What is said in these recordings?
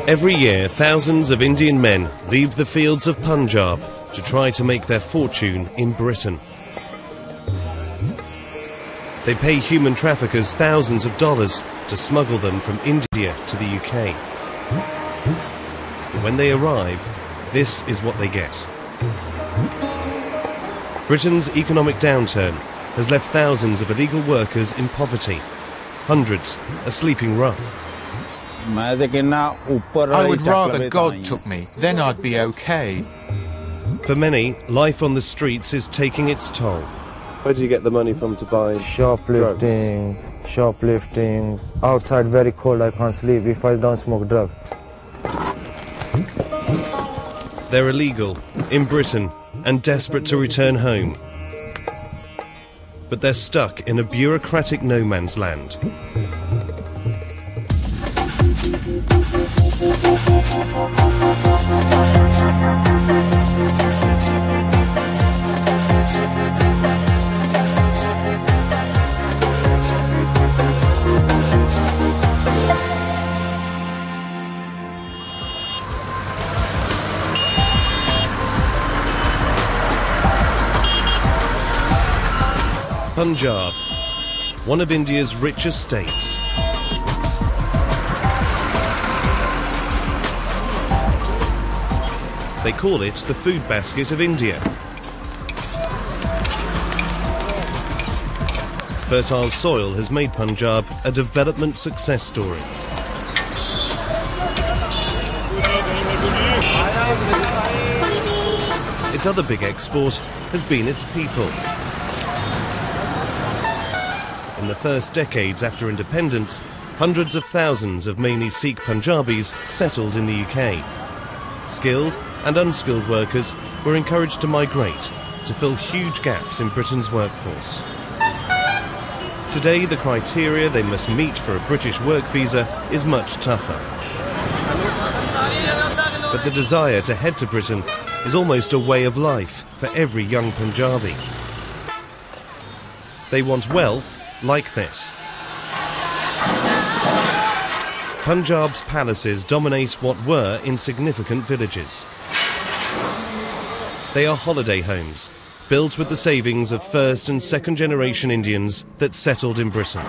Every year, thousands of Indian men leave the fields of Punjab to try to make their fortune in Britain. They pay human traffickers thousands of dollars to smuggle them from India to the UK. When they arrive, this is what they get. Britain's economic downturn has left thousands of illegal workers in poverty. Hundreds are sleeping rough. I would rather God took me, then I'd be okay. For many, life on the streets is taking its toll. Where do you get the money from to buy shoplifting, outside very cold, I can't sleep if I don't smoke drugs. They're illegal, in Britain, and desperate to return home. But they're stuck in a bureaucratic no man's land. Punjab, one of India's richest states. They call it the food basket of India. Fertile soil has made Punjab a development success story. Its other big export has been its people. In the first decades after independence, hundreds of thousands of mainly Sikh Punjabis settled in the UK. Skilled and unskilled workers were encouraged to migrate to fill huge gaps in Britain's workforce. Today, the criteria they must meet for a British work visa is much tougher. But the desire to head to Britain is almost a way of life for every young Punjabi. They want wealth like this. Punjab's palaces dominate what were insignificant villages. They are holiday homes, built with the savings of first and second generation Indians that settled in Britain.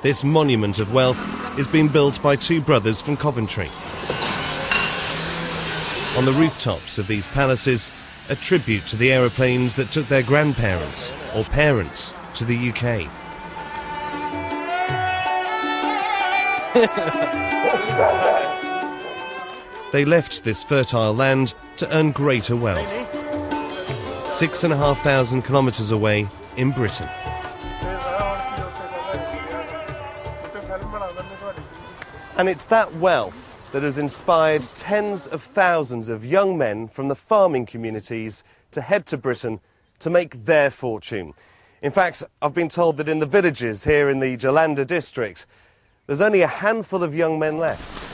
This monument of wealth is being built by two brothers from Coventry. On the rooftops of these palaces, a tribute to the aeroplanes that took their grandparents or parents to the UK. They left this fertile land to earn greater wealth. 6,500 kilometres away in Britain. And it's that wealth that has inspired tens of thousands of young men from the farming communities to head to Britain to make their fortune. In fact, I've been told that in the villages here in the Jalandhar district, there's only a handful of young men left.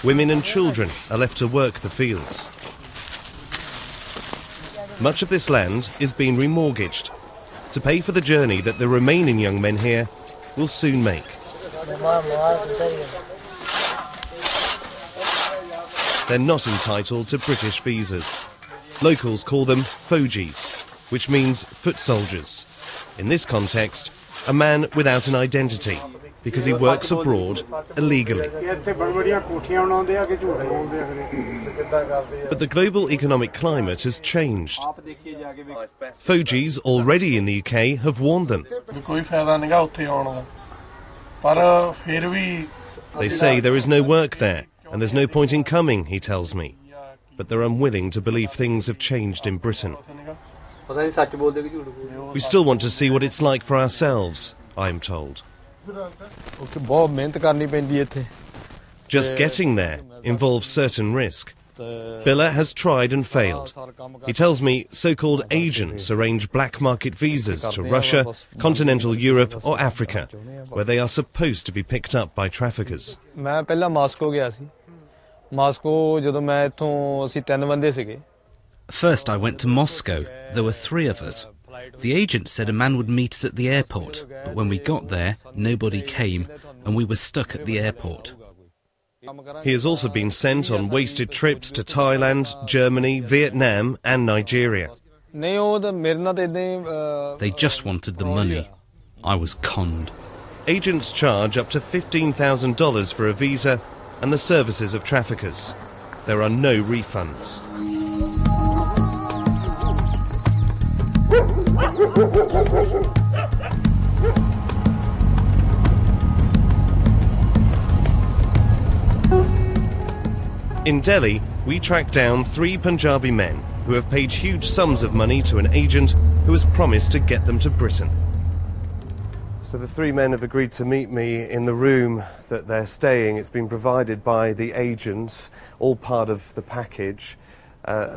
Women and children are left to work the fields. Much of this land is being remortgaged to pay for the journey that the remaining young men here will soon make. They're not entitled to British visas. Locals call them Fojis, which means foot soldiers. In this context, a man without an identity, because he works abroad illegally. But the global economic climate has changed. Fojis already in the UK have warned them. They say there is no work there, and there's no point in coming, he tells me. But they're unwilling to believe things have changed in Britain. We still want to see what it's like for ourselves, I'm told. Just getting there involves certain risk. Billa has tried and failed. He tells me so-called agents arrange black market visas to Russia, continental Europe or Africa, where they are supposed to be picked up by traffickers. First I went to Moscow. There were 3 of us. The agent said a man would meet us at the airport, but when we got there, nobody came and we were stuck at the airport. He has also been sent on wasted trips to Thailand, Germany, Vietnam and Nigeria. They just wanted the money. I was conned. Agents charge up to $15,000 for a visa and the services of traffickers. There are no refunds. In Delhi, we tracked down 3 Punjabi men who have paid huge sums of money to an agent who has promised to get them to Britain. So the 3 men have agreed to meet me in the room that they're staying. It's been provided by the agents, all part of the package.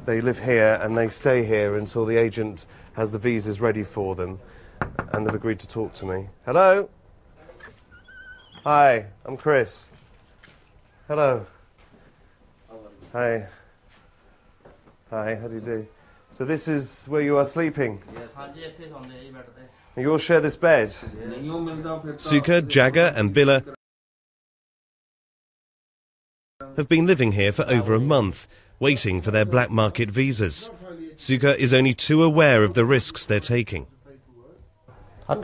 They live here and they stay here until the agent has the visas ready for them, and they've agreed to talk to me. Hello? Hi, I'm Chris. Hello. Hi. Hi, how do you do? So this is where you are sleeping? You all share this bed? Sukha, Jagga and Billa have been living here for over a month, waiting for their black market visas. Sukha is only too aware of the risks they're taking. My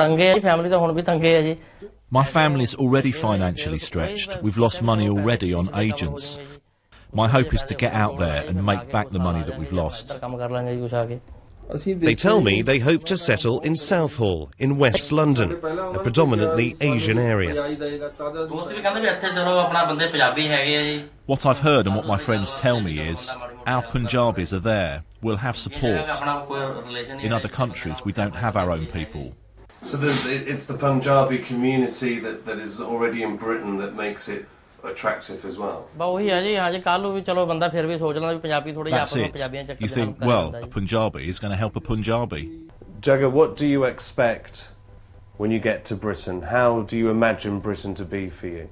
family's already financially stretched. We've lost money already on agents. My hope is to get out there and make back the money that we've lost. They tell me they hope to settle in Southall, in West London, a predominantly Asian area. What I've heard and what my friends tell me is our Punjabis are there. We'll have support. In other countries, we don't have our own people. So it's the Punjabi community that is already in Britain that makes it attractive as well. That's it. You think, well, a Punjabi is going to help a Punjabi. Jagga, what do you expect when you get to Britain? How do you imagine Britain to be for you?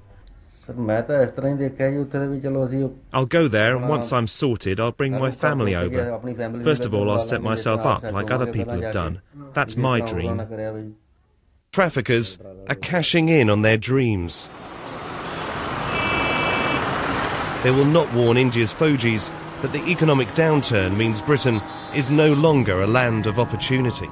I'll go there, and once I'm sorted, I'll bring my family over. First of all, I'll set myself up like other people have done. That's my dream. Traffickers are cashing in on their dreams. They will not warn India's Fojis that the economic downturn means Britain is no longer a land of opportunity.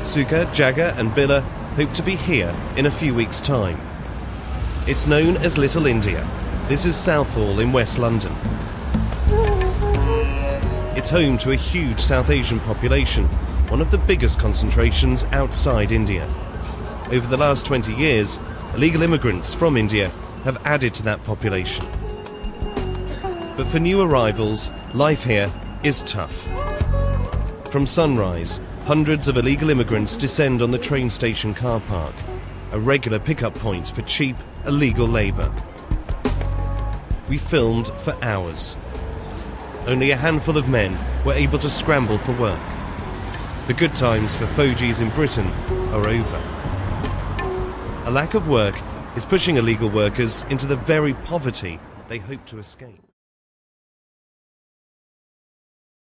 Sukha, Jagga and Billa hope to be here in a few weeks' time. It's known as Little India. This is Southall in West London. It's home to a huge South Asian population, one of the biggest concentrations outside India. Over the last 20 years, illegal immigrants from India have added to that population. But for new arrivals, life here is tough. From sunrise, hundreds of illegal immigrants descend on the train station car park, a regular pickup point for cheap, illegal labour. We filmed for hours. Only a handful of men were able to scramble for work. The good times for Fojis in Britain are over. A lack of work is pushing illegal workers into the very poverty they hope to escape.